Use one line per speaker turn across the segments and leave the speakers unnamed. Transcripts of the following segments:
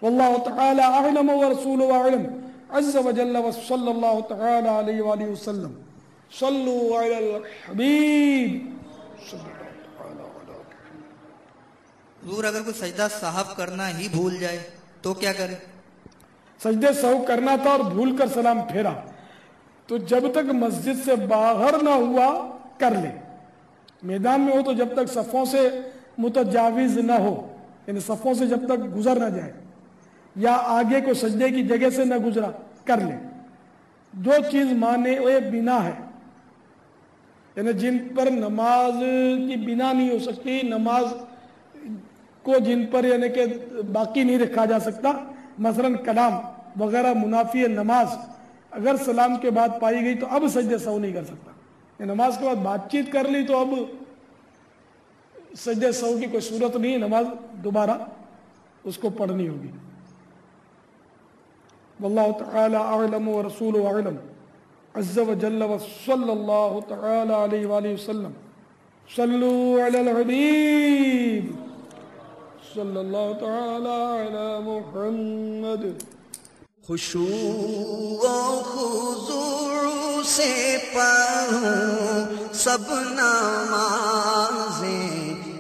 واللہ تعالی اعلم ورسولہ اعلم عز وجل وصلی اللہ تعالی علیہ وآلہ وسلم صلو علی الحبیب صلی اللہ تعالی علی
حضور اگر کوئی سجدہ صاحب کرنا ہی بھول جائے تو کیا کرے؟
سجدے سہو کرنا تھا اور بھول کر سلام پھیرا تو جب تک مسجد سے باہر نہ ہوا کر لے، میدان میں ہو تو جب تک صفوں سے متجاوز نہ ہو، یعنی صفوں سے جب تک گزر نہ جائے، یا آگے کو سجدے کی جگہ سے نہ گزرا کر لے۔ جو چیز مانے وہ بنا ہے، یعنی جن پر نماز کی بنا نہیں ہو سکتی، نماز کو جن پر یعنی کہ باقی نہیں رکھا جا سکتا، مثلا کلام وغیرہ منافی نماز اگر سلام کے بعد پائی گئی تو اب سجدے سہو نہیں کر سکتا۔ نماز کے بعد بات چیت کر لی تو اب سجدے سہو کی کوئی صورت نہیں ہے، نماز دوبارہ اس کو پڑھنی ہوگی۔ واللہ تعالی اعلم ورسولہ اعلم عز وجل وصلی اللہ تعالی علیہ وآلہ وسلم صلو علی الحبیب صلی اللہ تعالی علی محمد۔
خشوع و خضوع سے پڑھوں سب نمازیں،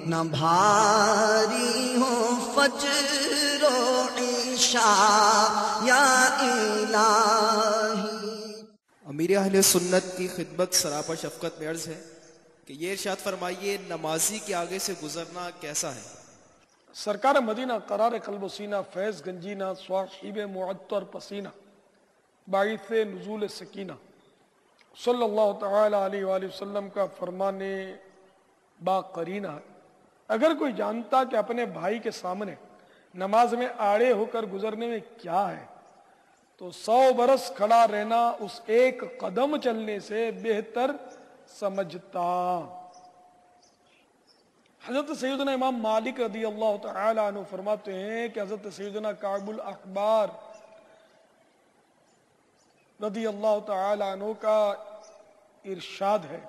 نہ بھاری ہوں فجر و عشاء یا الہی۔
امیر اہل سنت کی خدمت سراپا شفقت میں عرض ہے کہ یہ ارشاد فرمائیے نمازی کے آگے سے گزرنا کیسا ہے؟
سرکار مدینہ قرار قلب و سینہ فیض گنجینہ صاحب معطر پسینہ باعث نزول سکینہ صلی اللہ تعالی علیہ وآلہ وسلم کا فرمان با قرینہ ہے، اگر کوئی جانتا کہ اپنے بھائی کے سامنے نماز میں آڑے ہو کر گزرنے میں کیا ہے تو 100 برس کھڑا رہنا اس ایک قدم چلنے سے بہتر سمجھتا۔ حضرت سیدنا امام مالک رضی اللہ تعالی عنہ فرماتے ہیں کہ حضرت سیدنا کعب الاحبار رضی اللہ تعالی عنہ کا ارشاد ہے،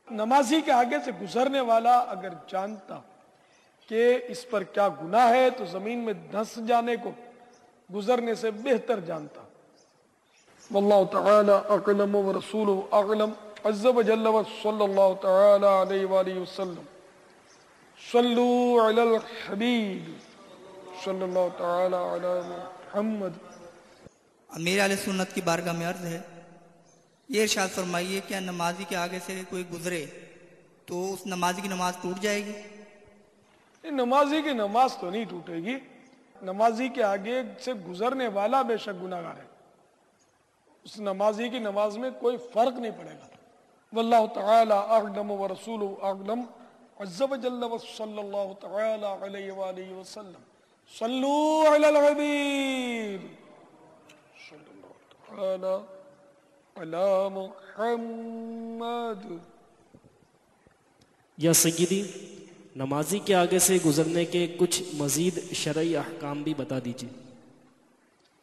نمازی کے آگے سے گزرنے والا اگر جانتا کہ اس پر کیا گناہ ہے تو زمین میں دھنس جانے کو گزرنے سے بہتر جانتا۔ واللہ تعالی اعلم ورسولہ اعلم عز وجل وصلی اللہ تعالی علیہ وآلہ وسلم صلو علی الحبیب صلی اللہ تعالی علی محمد۔
امیر اہل سنت کی بارگاہ میں عرض ہے، یہ ارشاد فرمائیے کیا نمازی کے آگے سے کوئی گزرے تو اس نمازی کی نماز ٹوٹ جائے گی؟
نمازی کی نماز تو نہیں ٹوٹے گی، نمازی کے آگے سے گزرنے والا بے شک گناہگار ہے، اس نمازی کی نماز میں کوئی فرق نہیں پڑے گا۔ واللہ تعالی اعلم ورسولہ اعلم عز وجل وصلی اللہ تعالی علیہ وآلہ وسلم صلو علی الحبیب صلی اللہ تعالی علی محمد۔
یا سیدی، نمازی کے آگے سے گزرنے کے کچھ مزید شرعی احکام بھی بتا دیجیے۔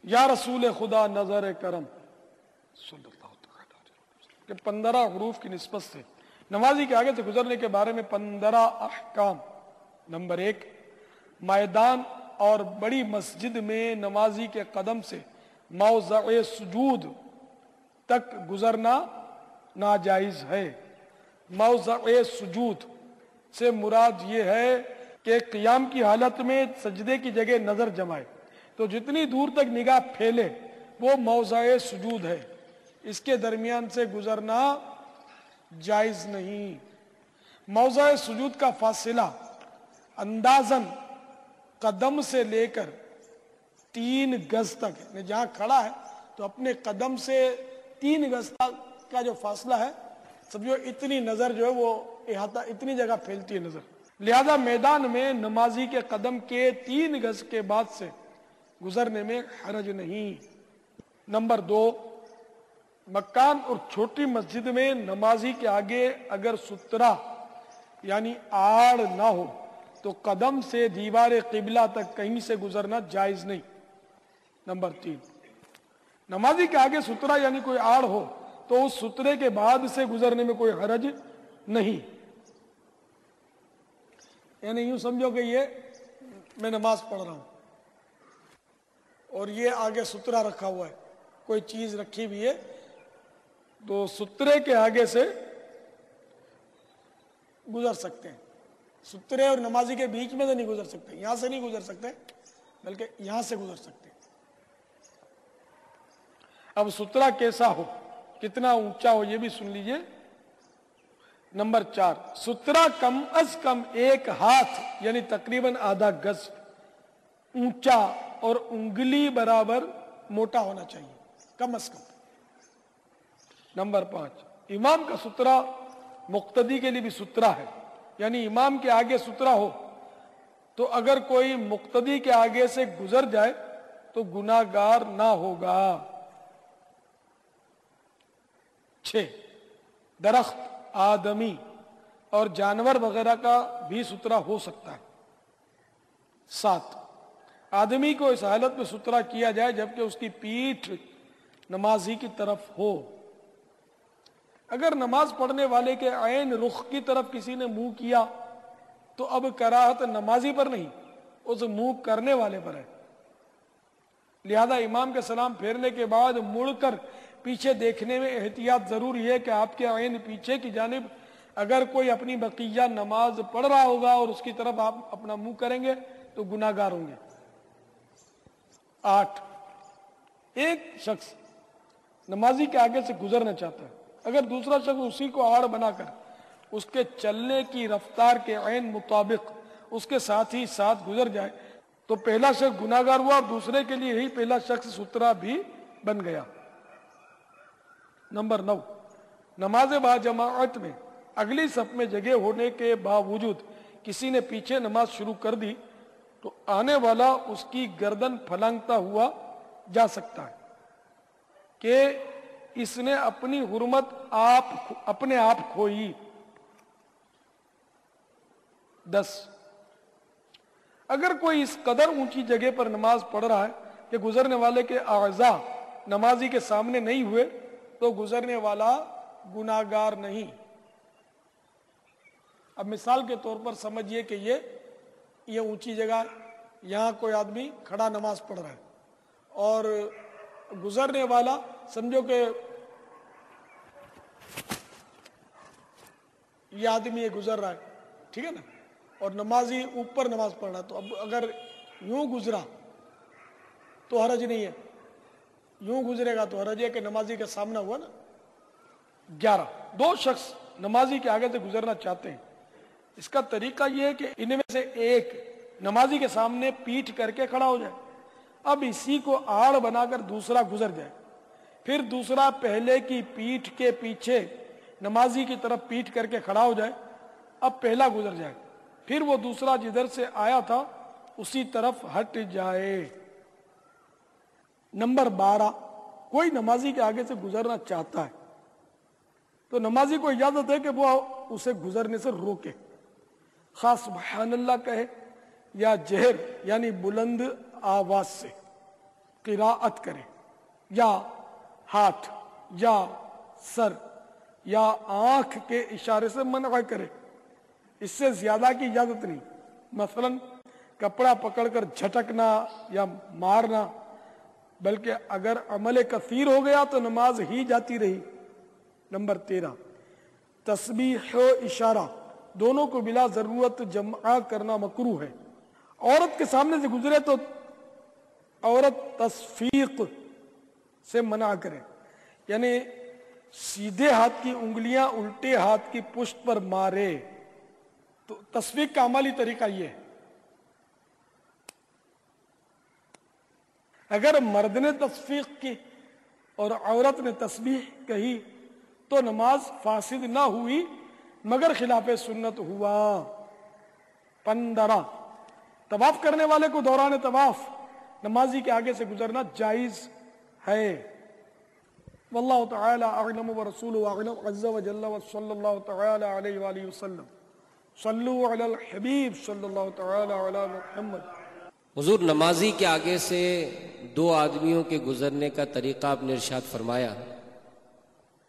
یا رسول خدا نظر کرم صلی اللہ تعالی علیہ وسلم کہ 15 حروف کی نسبت سے نمازی کے آگے سے گزرنے کے بارے میں 15 احکام۔ نمبر 1، میدان اور بڑی مسجد میں نمازی کے قدم سے موضع سجود تک گزرنا ناجائز ہے۔ موضع سجود سے مراد یہ ہے کہ قیام کی حالت میں سجدے کی جگہ نظر جمائے تو جتنی دور تک نگاہ پھیلے وہ موضع سجود ہے، اس کے درمیان سے گزرنا جائز نہیں۔ موضع سجود کا فاصلہ اندازاً قدم سے لے کر 3 گز تک، یعنی جہاں کھڑا ہے تو اپنے قدم سے 3 گز تک کا جو فاصلہ ہے، سمجھو اتنی نظر جو ہے وہ احاطہ، اتنی جگہ پھیلتی ہے نظر، لہذا میدان میں نمازی کے قدم کے 3 گز کے بعد سے گزرنے میں حرج نہیں۔ نمبر 2، مکان اور چھوٹی مسجد میں نمازی کے آگے اگر سترہ یعنی آڑ نہ ہو تو قدم سے دیوار قبلہ تک کہیں سے گزرنا جائز نہیں۔ نمبر 3، نمازی کے آگے سترہ یعنی کوئی آڑ ہو تو اس سترے کے بعد سے گزرنے میں کوئی حرج نہیں، یعنی یوں سمجھو کہ یہ میں نماز پڑھ رہا ہوں، اور یہ آگے سترہ رکھا ہوا ہے، کوئی چیز رکھی ہوئی ہے، تو سترے کے آگے سے گزر سکتے ہیں. سترے اور نمازی کے بیچ میں سے نہیں گزر سکتے، یہاں سے نہیں گزر سکتے بلکہ یہاں سے گزر سکتے. اب سترہ کیسا ہو، کتنا اونچا ہو، یہ بھی سن لیجئے. نمبر 4، سترہ کم از کم 1 ہاتھ یعنی تقریباً آدھا گز اونچا اور انگلی برابر موٹا ہونا چاہیے کم از کم. نمبر 5، امام کا سترہ مقتدی کے لیے بھی سترہ ہے، یعنی امام کے آگے سترہ ہو تو اگر کوئی مقتدی کے آگے سے گزر جائے تو گناہگار نہ ہوگا. 6، درخت، آدمی اور جانور وغیرہ کا بھی سترہ ہو سکتا ہے. 7، آدمی کو اس حالت میں سترہ کیا جائے جبکہ اس کی پیٹھ نمازی کی طرف ہو. اگر نماز پڑھنے والے کے عین رخ کی طرف کسی نے منہ کیا تو اب کراہت نمازی پر نہیں، اس منہ کرنے والے پر ہے. لہذا امام کے سلام پھیرنے کے بعد مڑ کر پیچھے دیکھنے میں احتیاط ضروری ہے کہ آپ کے عین پیچھے کی جانب اگر کوئی اپنی بقیہ نماز پڑھ رہا ہوگا اور اس کی طرف آپ اپنا منہ کریں گے تو گناہگار ہوں گے. 8، ایک شخص نمازی کے آگے سے گزرنا چاہتا ہے، اگر دوسرا شخص اسی کو آڑ بنا کر اس کے چلنے کی رفتار کے عین مطابق اس کے ساتھ ہی ساتھ گزر جائے تو پہلا شخص گناہگار ہوا اور دوسرے کے لیے ہی پہلا شخص سترہ بھی بن گیا. نمبر 9، نماز با جماعت میں اگلی صف میں جگہ ہونے کے باوجود کسی نے پیچھے نماز شروع کر دی تو آنے والا اس کی گردن پھلانگتا ہوا جا سکتا ہے کہ اس نے اپنی حرمت اپنے آپ کھوئی. 10، اگر کوئی اس قدر اونچی جگہ پر نماز پڑھ رہا ہے کہ گزرنے والے کے اعضاء نمازی کے سامنے نہیں ہوئے تو گزرنے والا گناہگار نہیں. اب مثال کے طور پر سمجھیے کہ یہ اونچی جگہ، یہاں کوئی آدمی کھڑا نماز پڑھ رہا ہے اور گزرنے والا سمجھو کہ یہ آدمی یہ گزر رہا ہے، ٹھیک ہے نا، اور نمازی اوپر نماز پڑھ رہا ہے. تو اب اگر یوں گزرا تو حرج نہیں ہے، یوں گزرے گا تو حرج ہے کہ نمازی کا سامنا ہوا نا. 11، 2 شخص نمازی کے آگے سے گزرنا چاہتے ہیں. اس کا طریقہ یہ ہے کہ ان میں سے ایک نمازی کے سامنے پیٹھ کر کے کھڑا ہو جائے، اب اسی کو آڑ بنا کر دوسرا گزر جائے، پھر دوسرا پہلے کی پیٹھ کے پیچھے نمازی کی طرف پیٹھ کر کے کھڑا ہو جائے، اب پہلا گزر جائے، پھر وہ دوسرا جدھر سے آیا تھا اسی طرف ہٹ جائے. نمبر 12، کوئی نمازی کے آگے سے گزرنا چاہتا ہے تو نمازی کو اجازت ہے کہ وہ اسے گزرنے سے روکے، خاص سبحان اللہ کہے یا جہر یعنی بلند آواز سے قراءت کرے یا ہاتھ یا سر یا آنکھ کے اشارے سے منع کرے. اس سے زیادہ کی اجازت نہیں، مثلا کپڑا پکڑ کر جھٹکنا یا مارنا، بلکہ اگر عمل کثیر ہو گیا تو نماز ہی جاتی رہی. نمبر 13، تسبیح و اشارہ دونوں کو بلا ضرورت جمع کرنا مکروہ ہے. عورت کے سامنے سے گزرے تو عورت تصفیق سے منع کرے، یعنی سیدھے ہاتھ کی انگلیاں الٹے ہاتھ کی پشت پر مارے. تو تصفیق کا عملی طریقہ یہ ہے، اگر مرد نے تصفیق کی اور عورت نے تسبیح کہی تو نماز فاسد نہ ہوئی مگر خلاف سنت ہوا. 15، طواف کرنے والے کو دوران طواف نمازی کے آگے سے گزرنا جائز ہے. واللہ تعالی اعلم ورسولہ اعلم عز وجل وصلی اللہ تعالی علیہ وآلہ وسلم. صلو علی الحبیب صلی اللہ تعالی علی محمد.
حضور، نمازی کے آگے سے 2 آدمیوں کے گزرنے کا طریقہ آپ نے ارشاد فرمایا،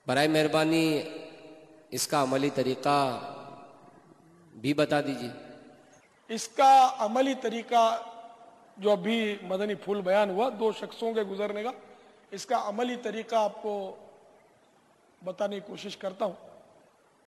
برائے مہربانی اس کا عملی طریقہ بھی بتا دیجیے.
اس کا عملی طریقہ جو ابھی مدنی پھول بیان ہوا 2 شخصوں کے گزرنے کا، اس کا عملی طریقہ آپ کو بتانے کی کوشش کرتا ہوں۔